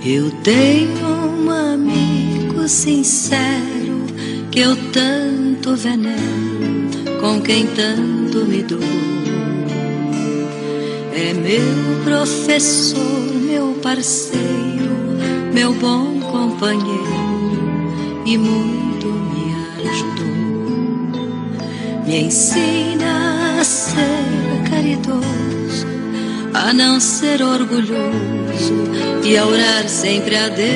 Eu tenho um amigo sincero que eu tanto venero, com quem tanto me dou. É meu professor, meu parceiro, meu bom companheiro e muito me ajudou. Me ensina a ser caridoso, a não ser orgulhoso e a orar sempre a Deus.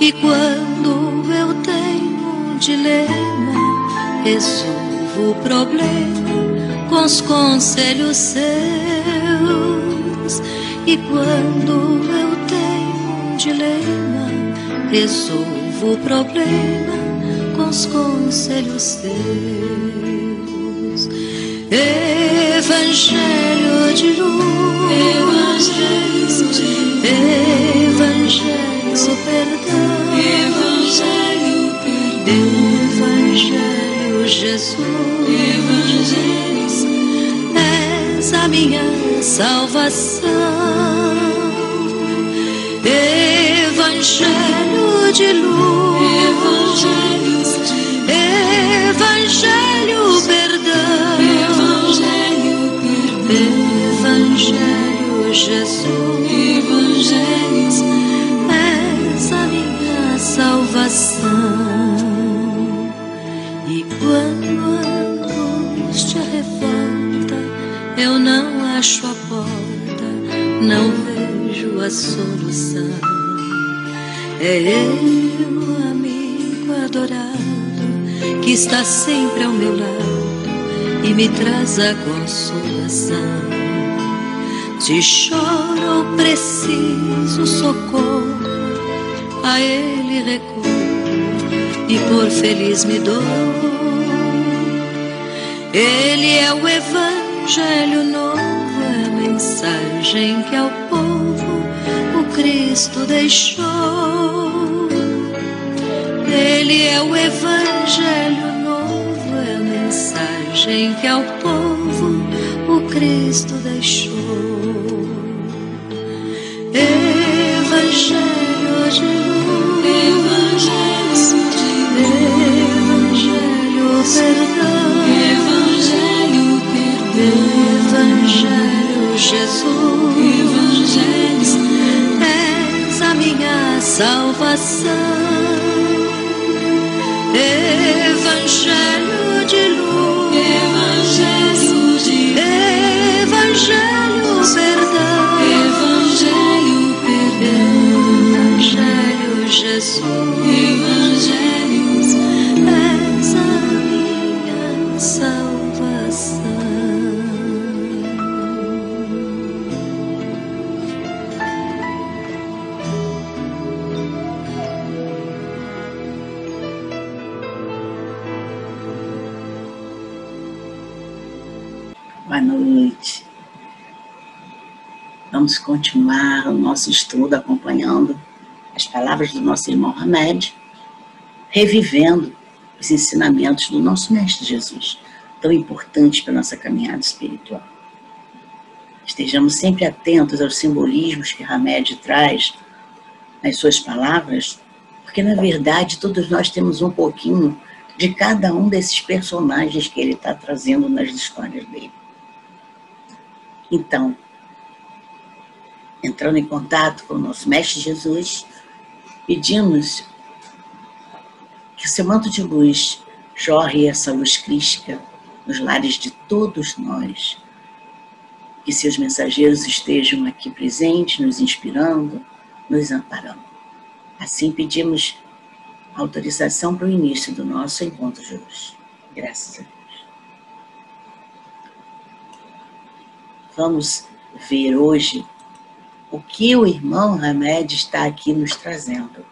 E quando eu tenho um dilema, resolvo o problema com os conselhos seus. E quando eu tenho um dilema, resolvo o problema com os conselhos seus. Evangelho de luz, Evangelho perdão, Evangelho Jesus, és a minha salvação. Evangelho de luz, Evangelho perdão, Evangelho Jesus, és a minha salvação. E quando a angústia revolta, eu não acho a porta, não vejo a solução. É Ele, o amigo adorado, que está sempre ao meu lado e me traz a consolação. Se choro ou preciso socorro, a Ele recorro e por feliz me dou. Ele é o Evangelho novo, é a mensagem que ao povo o Cristo deixou. Ele é o Evangelho novo, é a mensagem que ao povo o Cristo deixou. Evangelho de luz, Evangelho perdão, Evangelho Jesus, és a minha salvação. Evangelho de luz, Evangelho perdão, Evangelho Jesus, és a minha salvação. Boa noite. Vamos continuar o nosso estudo acompanhando as palavras do nosso irmão Hamed, revivendo os ensinamentos do nosso Mestre Jesus, tão importantes para a nossa caminhada espiritual. Estejamos sempre atentos aos simbolismos que Hamed traz nas suas palavras, porque na verdade todos nós temos um pouquinho de cada um desses personagens que ele está trazendo nas histórias dele. Então, entrando em contato com o nosso Mestre Jesus, pedimos que o seu manto de luz jorre essa luz crística nos lares de todos nós, que seus mensageiros estejam aqui presentes, nos inspirando, nos amparando. Assim pedimos autorização para o início do nosso encontro de hoje. Graças a Deus. Vamos ver hoje o que o irmão Hamed está aqui nos trazendo.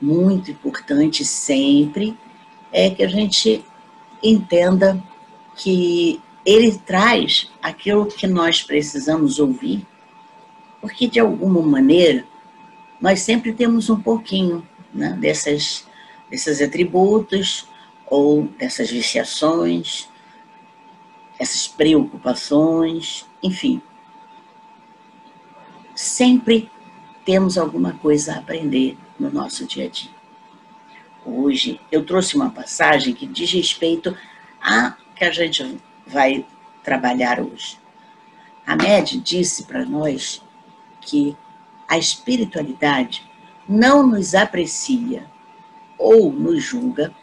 Muito importante sempre é que a gente entenda que ele traz aquilo que nós precisamos ouvir, porque de alguma maneira nós sempre temos um pouquinho, né, desses atributos ou dessas viciações, essas preocupações, enfim. Sempre temos alguma coisa a aprender no nosso dia a dia. Hoje eu trouxe uma passagem que diz respeito a que a gente vai trabalhar hoje. Hamed disse para nós que a espiritualidade não nos aprecia ou nos julga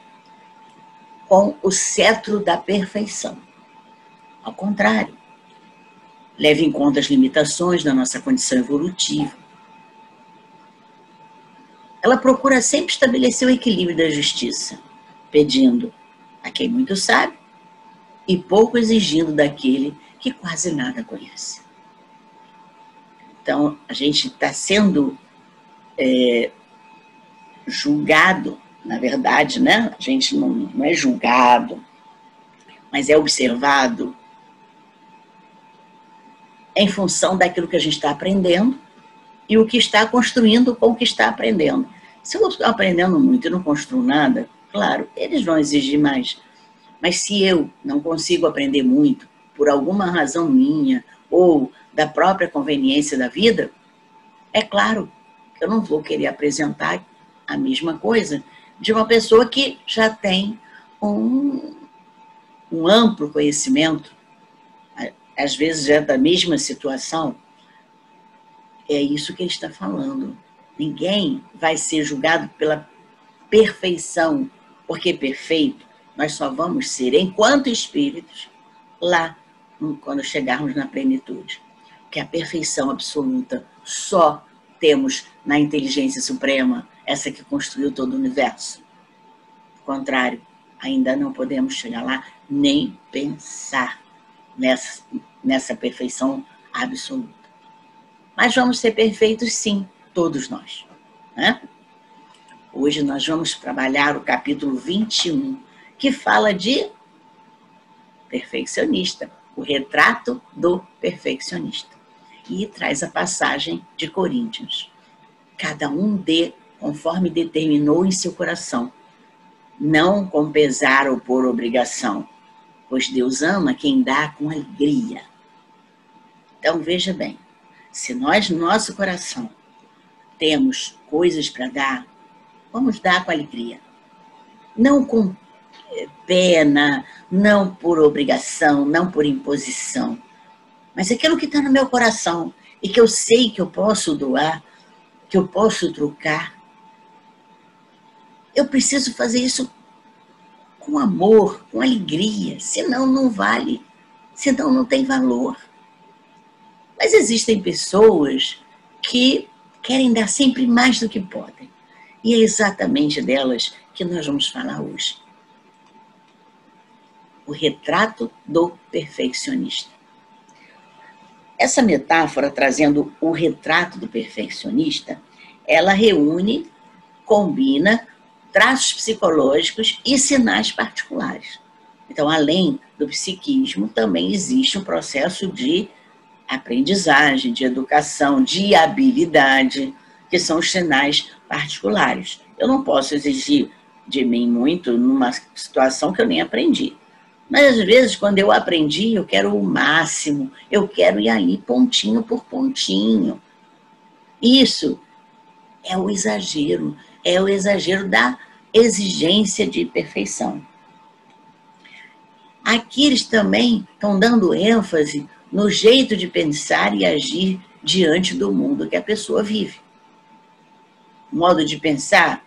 com o cetro da perfeição. Ao contrário, leva em conta as limitações da nossa condição evolutiva. Ela procura sempre estabelecer o equilíbrio da justiça, pedindo a quem muito sabe e pouco exigindo daquele que quase nada conhece. Então, a gente está sendo julgado, na verdade, né? A gente não é julgado, mas é observado em função daquilo que a gente está aprendendo e o que está construindo com o que está aprendendo. Se eu estou aprendendo muito e não construo nada, claro, eles vão exigir mais. Mas se eu não consigo aprender muito, por alguma razão minha, ou da própria conveniência da vida, é claro que eu não vou querer apresentar a mesma coisa de uma pessoa que já tem um amplo conhecimento, às vezes é da mesma situação. É isso que ele está falando. Ninguém vai ser julgado pela perfeição, porque perfeito nós só vamos ser enquanto espíritos lá, quando chegarmos na plenitude. Que a perfeição absoluta só temos na inteligência suprema, essa que construiu todo o universo. Ao contrário, ainda não podemos chegar lá nem pensar nessa perfeição absoluta. Mas vamos ser perfeitos sim, todos nós, né? Hoje nós vamos trabalhar o capítulo 21, que fala de perfeccionista, o retrato do perfeccionista. E traz a passagem de Coríntios. Cada um dê conforme determinou em seu coração, não com pesar ou por obrigação, pois Deus ama quem dá com alegria. Então veja bem, se nós no nosso coração temos coisas para dar, vamos dar com alegria. Não com pena, não por obrigação, não por imposição. Mas aquilo que está no meu coração e que eu sei que eu posso doar, que eu posso trocar, eu preciso fazer isso com amor, com alegria, senão não vale, senão não tem valor. Mas existem pessoas que querem dar sempre mais do que podem. E é exatamente delas que nós vamos falar hoje. O retrato do perfeccionista. Essa metáfora, trazendo o retrato do perfeccionista, ela reúne, combina traços psicológicos e sinais particulares. Então, além do psiquismo, também existe um processo de aprendizagem, de educação, de habilidade, que são os sinais particulares. Eu não posso exigir de mim muito numa situação que eu nem aprendi. Mas, às vezes, quando eu aprendi, eu quero o máximo, eu quero ir ali pontinho por pontinho. Isso é o exagero da exigência de perfeição. Aqui eles também estão dando ênfase no jeito de pensar e agir diante do mundo que a pessoa vive. Modo de pensar,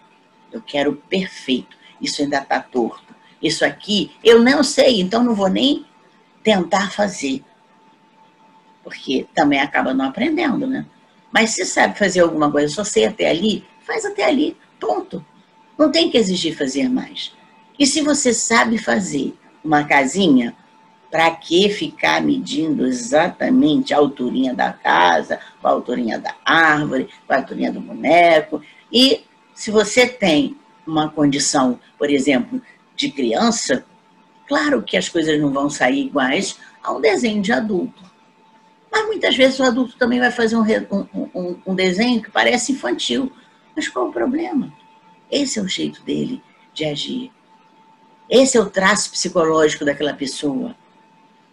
eu quero perfeito, isso ainda está torto. Isso aqui eu não sei, então não vou nem tentar fazer. Porque também acaba não aprendendo, né? Mas se sabe fazer alguma coisa, só sei até ali, faz até ali, ponto. Não tem que exigir fazer mais. E se você sabe fazer uma casinha, para que ficar medindo exatamente a alturinha da casa, a alturinha da árvore, a alturinha do boneco? E se você tem uma condição, por exemplo, de criança, claro que as coisas não vão sair iguais a um desenho de adulto. Mas muitas vezes o adulto também vai fazer um desenho que parece infantil. Mas qual o problema? Esse é o jeito dele de agir. Esse é o traço psicológico daquela pessoa.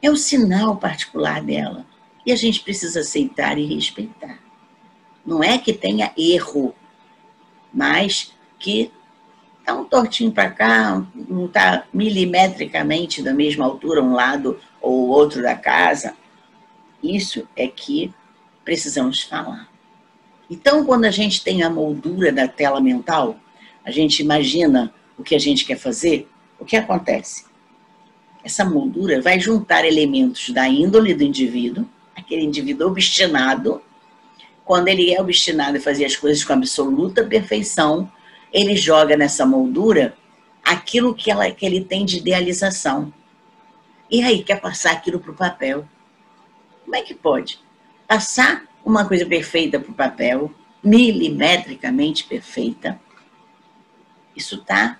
É o sinal particular dela. E a gente precisa aceitar e respeitar. Não é que tenha erro, mas que está um tortinho para cá, não está milimetricamente da mesma altura um lado ou outro da casa. Isso é que precisamos falar. Então, quando a gente tem a moldura da tela mental, a gente imagina o que a gente quer fazer, o que acontece? Essa moldura vai juntar elementos da índole do indivíduo, aquele indivíduo obstinado. Quando ele é obstinado em fazer as coisas com absoluta perfeição, ele joga nessa moldura aquilo que ele tem de idealização. E aí quer passar aquilo para o papel. Como é que pode? Passar uma coisa perfeita para o papel, milimetricamente perfeita, isso está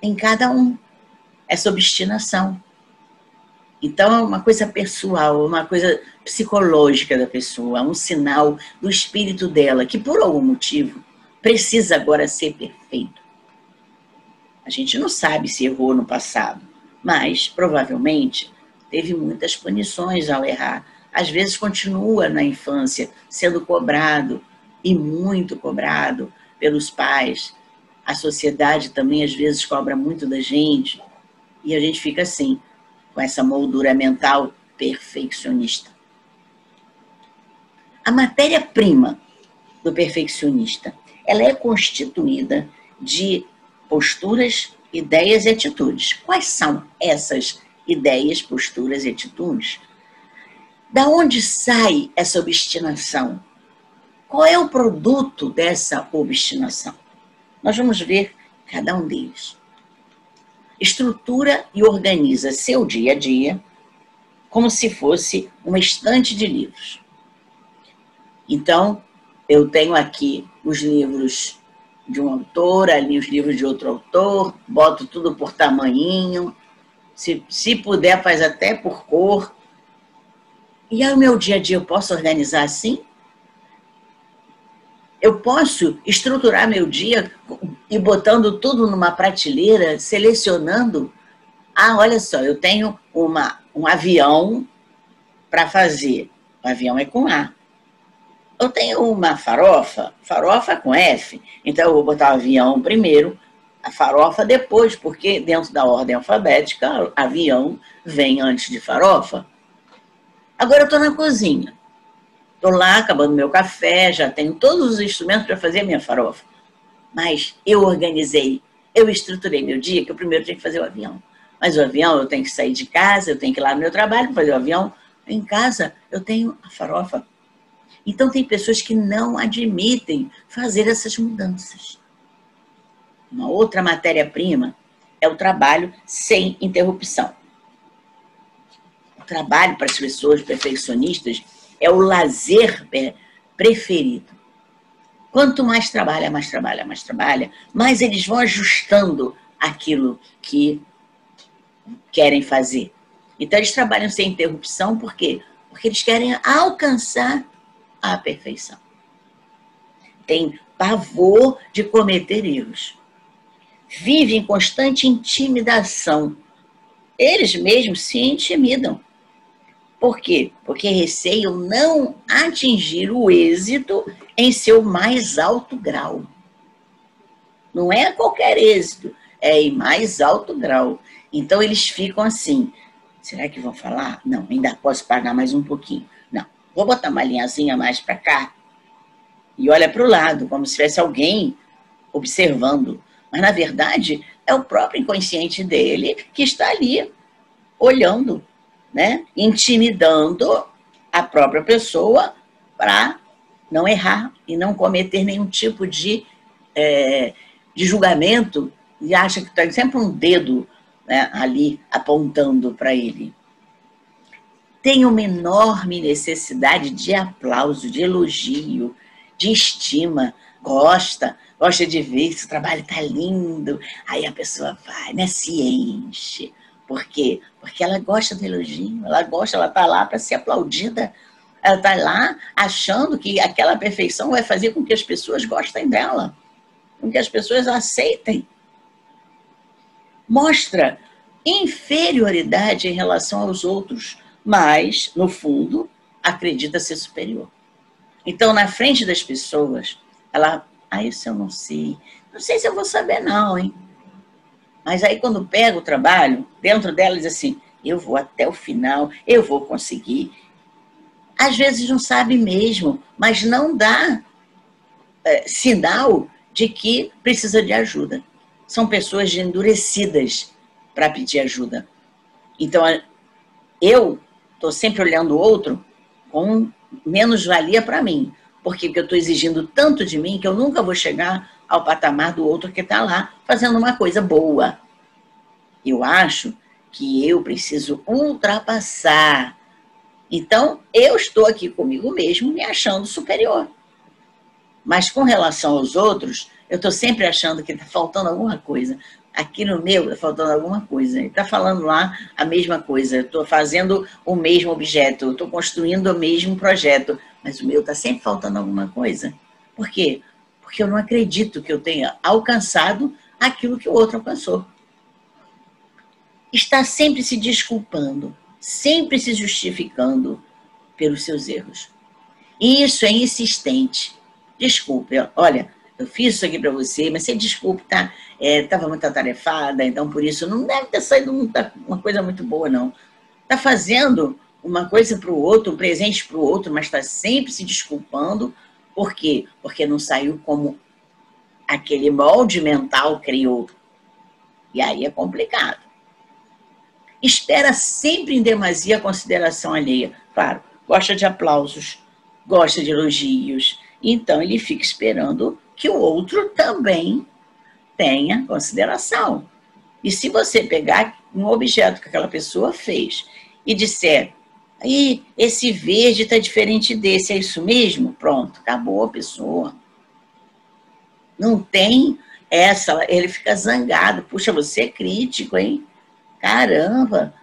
em cada um, essa obstinação. Então é uma coisa pessoal, uma coisa psicológica da pessoa, um sinal do espírito dela, que por algum motivo precisa agora ser perfeito. A gente não sabe se errou no passado, mas provavelmente teve muitas punições ao errar. Às vezes continua na infância sendo cobrado, e muito cobrado pelos pais. A sociedade também às vezes cobra muito da gente, e a gente fica assim, com essa moldura mental perfeccionista. A matéria-prima do perfeccionista, ela é constituída de posturas, ideias e atitudes. Quais são essas ideias, posturas e atitudes? Da onde sai essa obstinação? Qual é o produto dessa obstinação? Nós vamos ver cada um deles. Estrutura e organiza seu dia a dia como se fosse uma estante de livros. Então, eu tenho aqui os livros de um autor, ali os livros de outro autor, boto tudo por tamanhinho, se puder faz até por cor. E aí o meu dia a dia eu posso organizar assim? Eu posso estruturar meu dia e botando tudo numa prateleira, selecionando. Ah, olha só, eu tenho um avião para fazer. O avião é com A. Eu tenho uma farofa com F. Então eu vou botar o avião primeiro, a farofa depois, porque dentro da ordem alfabética, avião vem antes de farofa. Agora eu estou na cozinha. Estou lá acabando meu café, já tenho todos os instrumentos para fazer a minha farofa. Mas eu organizei, eu estruturei meu dia, que eu primeiro tenho que fazer o avião. Mas o avião eu tenho que sair de casa, eu tenho que ir lá no meu trabalho fazer o avião. Em casa eu tenho a farofa. Então tem pessoas que não admitem fazer essas mudanças. Uma outra matéria-prima é o trabalho sem interrupção. O trabalho para as pessoas perfeccionistas é o lazer preferido. Quanto mais trabalha, mais eles vão ajustando aquilo que querem fazer. Então, eles trabalham sem interrupção, por quê? Porque eles querem alcançar a perfeição. Tem pavor de cometer erros. Vivem em constante intimidação. Eles mesmos se intimidam. Por quê? Porque receiam não atingir o êxito em seu mais alto grau. Não é qualquer êxito, é em mais alto grau. Então, eles ficam assim, será que vão falar? Não, ainda posso pagar mais um pouquinho. Não, vou botar uma linhazinha mais para cá. E olha para o lado, como se tivesse alguém observando. Mas, na verdade, é o próprio inconsciente dele que está ali, olhando, né? Intimidando a própria pessoa para não errar e não cometer nenhum tipo de julgamento, e acha que tem sempre um dedo, né, ali apontando para ele. Tem uma enorme necessidade de aplauso, de elogio, de estima, gosta de ver que o trabalho está lindo, aí a pessoa vai, né, se enche. Por quê? Porque ela gosta do elogio, ela está lá para ser aplaudida, ela está lá achando que aquela perfeição vai fazer com que as pessoas gostem dela, com que as pessoas a aceitem. Mostra inferioridade em relação aos outros, mas, no fundo, acredita ser superior. Então, na frente das pessoas, ela, isso eu não sei. Não sei se eu vou saber não, hein? Mas aí quando pega o trabalho, dentro dela diz assim, eu vou até o final, eu vou conseguir. Às vezes não sabe mesmo, mas não dá sinal de que precisa de ajuda. São pessoas endurecidas para pedir ajuda. Então, eu estou sempre olhando o outro com menos-valia para mim, porque eu estou exigindo tanto de mim que eu nunca vou chegar ao patamar do outro que está lá fazendo uma coisa boa. Eu acho que eu preciso ultrapassar. Então, eu estou aqui comigo mesmo me achando superior. Mas com relação aos outros, eu estou sempre achando que está faltando alguma coisa. Aqui no meu está faltando alguma coisa. Ele está falando lá a mesma coisa. Eu estou fazendo o mesmo objeto, eu estou construindo o mesmo projeto, mas o meu está sempre faltando alguma coisa. Por quê? Porque eu não acredito que eu tenha alcançado aquilo que o outro alcançou. Está sempre se desculpando, sempre se justificando pelos seus erros. E isso é insistente. Desculpe, olha, eu fiz isso aqui para você, mas você desculpe, tá? Estava muito atarefada, então por isso não deve ter saído uma coisa muito boa, não. Está fazendo uma coisa para o outro, um presente para o outro, mas está sempre se desculpando. Por quê? Porque não saiu como aquele molde mental criou. E aí é complicado. Espera sempre em demasia a consideração alheia. Claro, gosta de aplausos, gosta de elogios. Então, ele fica esperando que o outro também tenha consideração. E se você pegar um objeto que aquela pessoa fez e disser, aí, esse verde está diferente desse, é isso mesmo? Pronto, acabou a pessoa. Não tem essa, ele fica zangado. Puxa, você é crítico, hein? Caramba,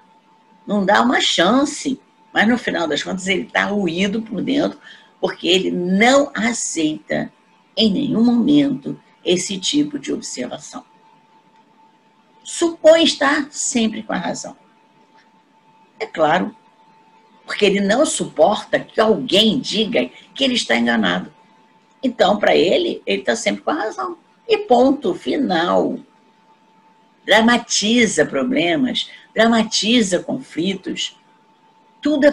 não dá uma chance. Mas no final das contas ele está ruído por dentro, porque ele não aceita em nenhum momento esse tipo de observação. Supõe estar sempre com a razão. É claro, porque ele não suporta que alguém diga que ele está enganado. Então, para ele está sempre com a razão. E ponto final. Dramatiza problemas, dramatiza conflitos. Tudo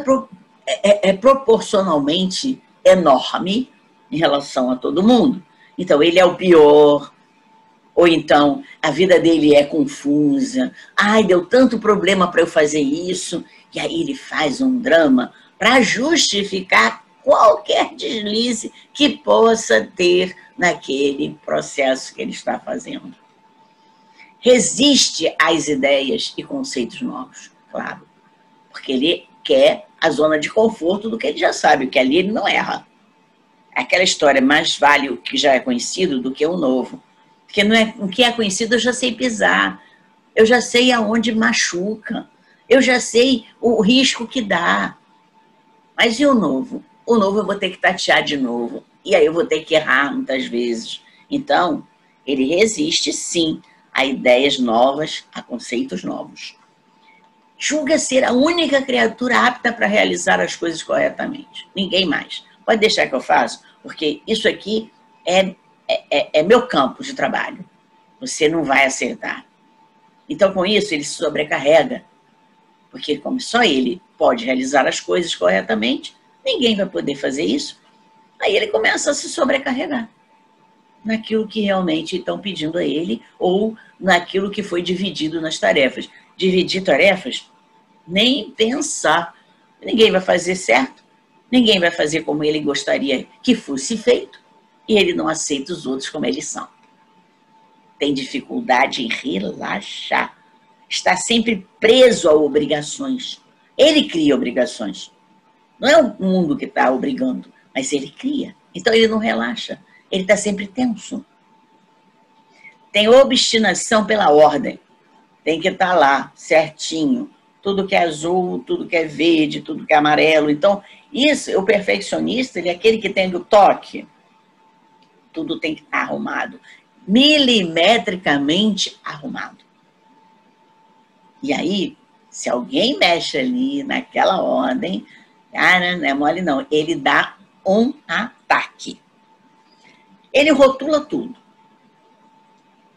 é proporcionalmente enorme em relação a todo mundo. Então, ele é o pior, ou então a vida dele é confusa. Ai, deu tanto problema para eu fazer isso, e aí ele faz um drama para justificar qualquer deslize que possa ter naquele processo que ele está fazendo. Resiste às ideias e conceitos novos, claro, porque ele quer a zona de conforto do que ele já sabe, que ali ele não erra. Aquela história, mais vale o que já é conhecido do que o novo. Porque o que é conhecido eu já sei pisar, eu já sei aonde machuca, eu já sei o risco que dá. Mas e o novo? O novo eu vou ter que tatear de novo, e aí eu vou ter que errar muitas vezes. Então, ele resiste sim a ideias novas, a conceitos novos. Julga ser a única criatura apta para realizar as coisas corretamente. Ninguém mais. Pode deixar que eu faça, porque isso aqui é meu campo de trabalho. Você não vai acertar. Então, com isso, ele se sobrecarrega. Porque como só ele pode realizar as coisas corretamente, ninguém vai poder fazer isso. Aí ele começa a se sobrecarregar naquilo que realmente estão pedindo a ele ou naquilo que foi dividido nas tarefas. Dividir tarefas, nem pensar. Ninguém vai fazer certo, ninguém vai fazer como ele gostaria que fosse feito, e ele não aceita os outros como eles são. Tem dificuldade em relaxar. Está sempre preso a obrigações. Ele cria obrigações. Não é o mundo que está obrigando, mas ele cria. Então ele não relaxa. Ele está sempre tenso. Tem obstinação pela ordem. Tem que estar lá, certinho. Tudo que é azul, tudo que é verde, tudo que é amarelo. Então, isso, o perfeccionista, ele é aquele que tem o toque. Tudo tem que estar arrumado. Milimetricamente arrumado. E aí, se alguém mexe ali naquela ordem, cara, não é mole não. Ele dá um ataque. Ele rotula tudo.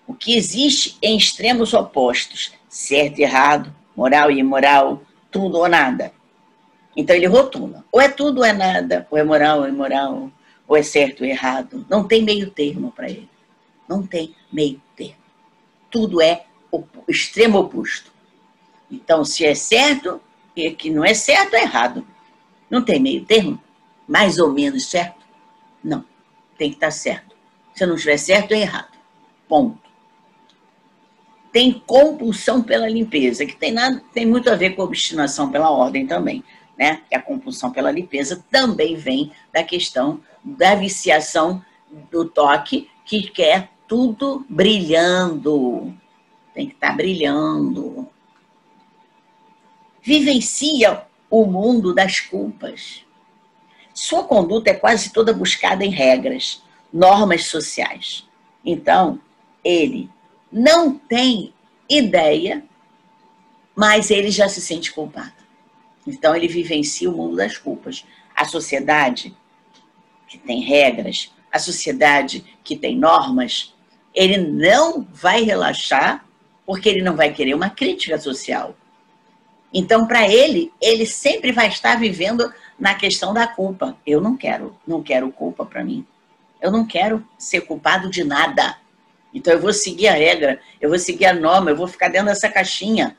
O que existe em extremos opostos, certo e errado, moral e imoral, tudo ou nada. Então ele rotula. Ou é tudo ou é nada, ou é moral ou é imoral, ou é certo ou errado. Não tem meio termo para ele. Não tem meio termo. Tudo é o extremo oposto. Então, se é certo e que não é certo, é errado. Não tem meio termo? Mais ou menos certo? Não. Tem que estar certo. Se não estiver certo, é errado. Ponto. Tem compulsão pela limpeza, que tem muito a ver com obstinação pela ordem também, né? Que a compulsão pela limpeza também vem da questão da viciação do toque, que quer tudo brilhando. Tem que estar brilhando. Vivencia o mundo das culpas. Sua conduta é quase toda buscada em regras, normas sociais. Então, ele não tem ideia, mas ele já se sente culpado. Então, ele vivencia o mundo das culpas. A sociedade que tem regras, a sociedade que tem normas, ele não vai relaxar, porque ele não vai querer uma crítica social. Então, para ele sempre vai estar vivendo na questão da culpa. Eu não quero culpa para mim. Eu não quero ser culpado de nada. Então, eu vou seguir a regra, eu vou seguir a norma, eu vou ficar dentro dessa caixinha.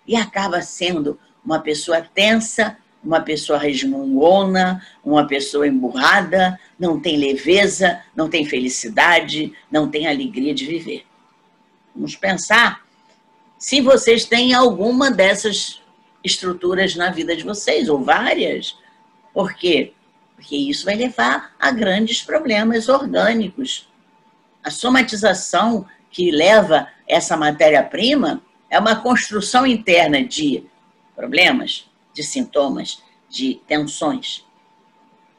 E acaba sendo uma pessoa tensa, uma pessoa resmungona, uma pessoa emburrada, não tem leveza, não tem felicidade, não tem alegria de viver. Vamos pensar se vocês têm alguma dessas estruturas na vida de vocês, ou várias. Por quê? Porque isso vai levar a grandes problemas orgânicos. A somatização que leva essa matéria-prima é uma construção interna de problemas, de sintomas, de tensões.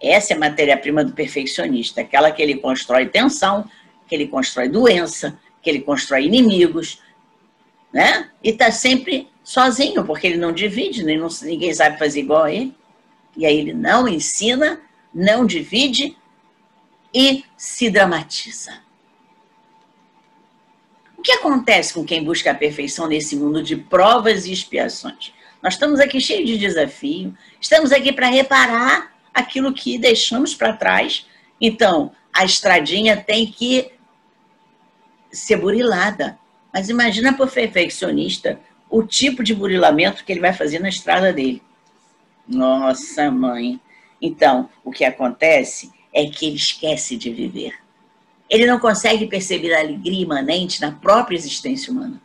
Essa é a matéria-prima do perfeccionista, aquela que ele constrói tensão, que ele constrói doença, que ele constrói inimigos, né? E está sempre sozinho, porque ele não divide, ninguém sabe fazer igual a ele. E aí ele não ensina, não divide e se dramatiza. O que acontece com quem busca a perfeição nesse mundo de provas e expiações? Nós estamos aqui cheios de desafio, estamos aqui para reparar aquilo que deixamos para trás. Então, a estradinha tem que ser burilada. Mas imagina para o perfeccionista o tipo de burilamento que ele vai fazer na estrada dele. Nossa, mãe. Então, o que acontece é que ele esquece de viver. Ele não consegue perceber a alegria imanente na própria existência humana.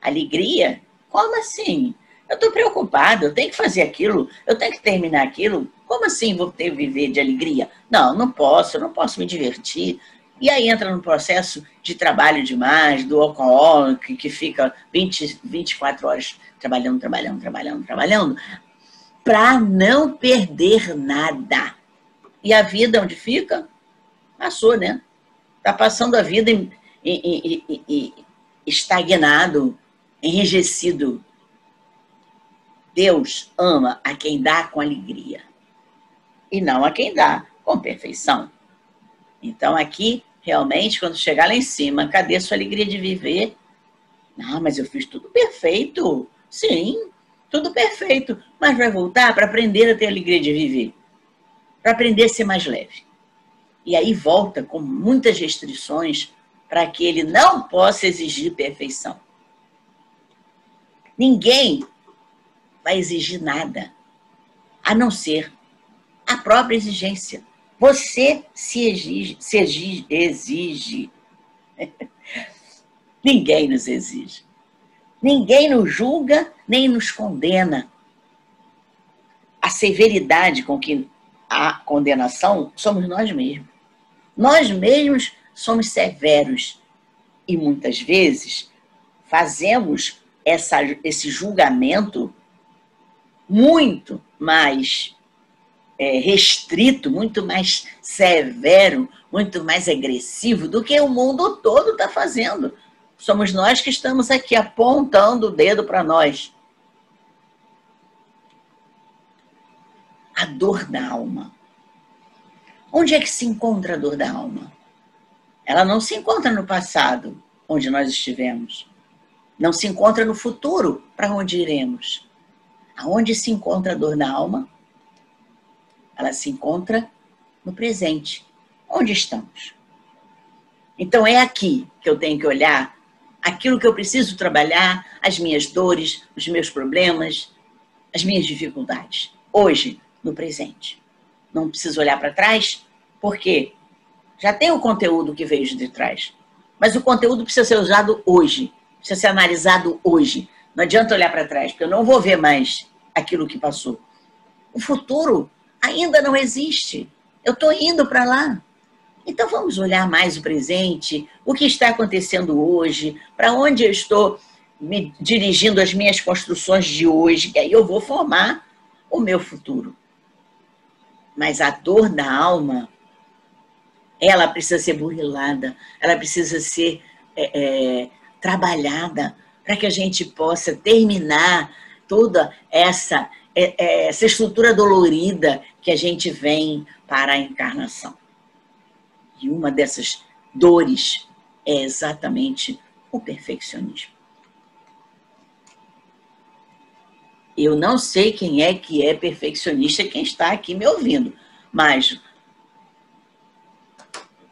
Alegria? Como assim? Eu estou preocupado, eu tenho que fazer aquilo, eu tenho que terminar aquilo. Como assim vou ter que viver de alegria? Não posso, eu não posso me divertir. E aí entra no processo de trabalho demais, do alcoólico, que fica 24 horas trabalhando, para não perder nada. E a vida onde fica? Passou, né? Está passando a vida estagnado, enrijecido. Deus ama a quem dá com alegria e não a quem dá com perfeição. Então, aqui, realmente, quando chegar lá em cima, cadê a sua alegria de viver? Não, mas eu fiz tudo perfeito. Sim, tudo perfeito. Mas vai voltar para aprender a ter alegria de viver. Para aprender a ser mais leve. E aí volta com muitas restrições para que ele não possa exigir perfeição. Ninguém vai exigir nada, a não ser a própria exigência. Você se exige. Ninguém nos exige. Ninguém nos julga, nem nos condena. A severidade com que a condenação somos nós mesmos. Nós mesmos somos severos e muitas vezes fazemos esse julgamento muito mais restrito, muito mais severo, muito mais agressivo do que o mundo todo está fazendo. Somos nós que estamos aqui apontando o dedo para nós. A dor da alma. Onde é que se encontra a dor da alma? Ela não se encontra no passado, onde nós estivemos. Não se encontra no futuro, para onde iremos. Aonde se encontra a dor da alma? Ela se encontra no presente. Onde estamos? Então é aqui que eu tenho que olhar aquilo que eu preciso trabalhar, as minhas dores, os meus problemas, as minhas dificuldades. Hoje, no presente. Não preciso olhar para trás, porque já tem o conteúdo que veio de trás. Mas o conteúdo precisa ser usado hoje, precisa ser analisado hoje. Não adianta olhar para trás, porque eu não vou ver mais aquilo que passou. O futuro ainda não existe. Eu estou indo para lá. Então vamos olhar mais o presente, o que está acontecendo hoje, para onde eu estou me dirigindo as minhas construções de hoje, que aí eu vou formar o meu futuro. Mas a dor da alma, ela precisa ser burilada, ela precisa ser trabalhada para que a gente possa terminar toda essa estrutura dolorida que a gente vem para a encarnação. E uma dessas dores é exatamente o perfeccionismo. Eu não sei quem é que é perfeccionista, quem está aqui me ouvindo, mas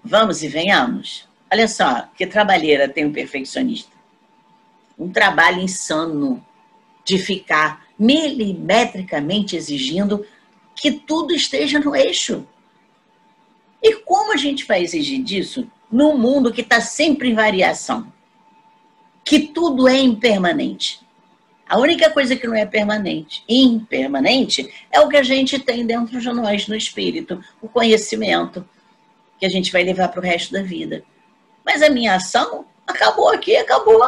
vamos e venhamos. Olha só, que trabalheira tem um perfeccionista. Um trabalho insano de ficar milimetricamente exigindo que tudo esteja no eixo. E como a gente vai exigir disso num mundo que está sempre em variação? Que tudo é impermanente. A única coisa que não é permanente, impermanente, é o que a gente tem dentro de nós, no espírito, o conhecimento que a gente vai levar para o resto da vida. Mas a minha ação acabou aqui, acabou.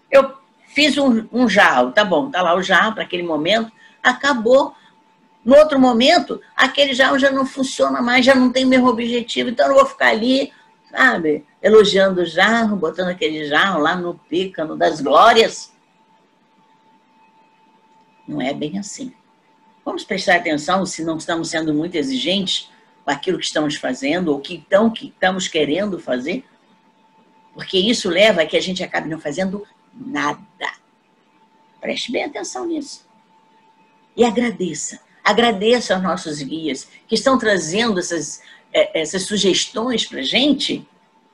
Eu fiz um jarro, tá bom, tá lá o jarro para aquele momento, acabou. No outro momento, aquele jarro já não funciona mais, já não tem o mesmo objetivo, então eu vou ficar ali, sabe, elogiando o jarro, botando aquele jarro lá no pícano das glórias. Não é bem assim. Vamos prestar atenção se não estamos sendo muito exigentes com aquilo que estamos fazendo ou que estamos querendo fazer, porque isso leva a que a gente acabe não fazendo nada. Preste bem atenção nisso. E agradeça. Agradeça aos nossos guias que estão trazendo essas sugestões para a gente,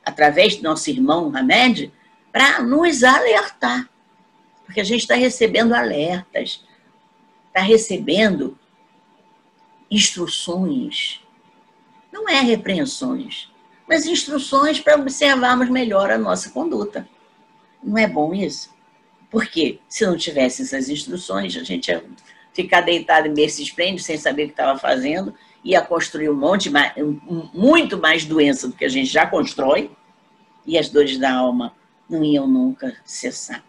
através do nosso irmão Hamed, para nos alertar. Porque a gente está recebendo alertas, está recebendo instruções. Não é repreensões, mas instruções para observarmos melhor a nossa conduta. Não é bom isso? Porque se não tivesse essas instruções, a gente ia ficar deitado em berço esplêndido, sem saber o que estava fazendo, ia construir muito mais doença do que a gente já constrói, e as dores da alma não iam nunca cessar.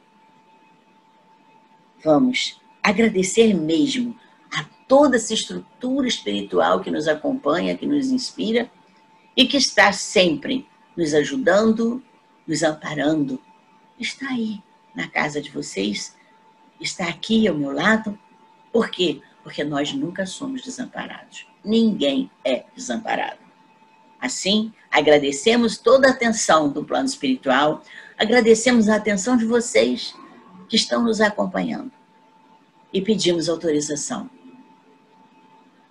Vamos agradecer mesmo a toda essa estrutura espiritual que nos acompanha, que nos inspira, e que está sempre nos ajudando, nos amparando. Está aí, na casa de vocês, está aqui ao meu lado. Por quê? Porque nós nunca somos desamparados. Ninguém é desamparado. Assim, agradecemos toda a atenção do plano espiritual, agradecemos a atenção de vocês que estão nos acompanhando e pedimos autorização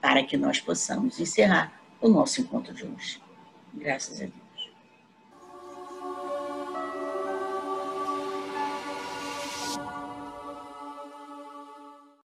para que nós possamos encerrar o nosso encontro de hoje. Graças a Deus.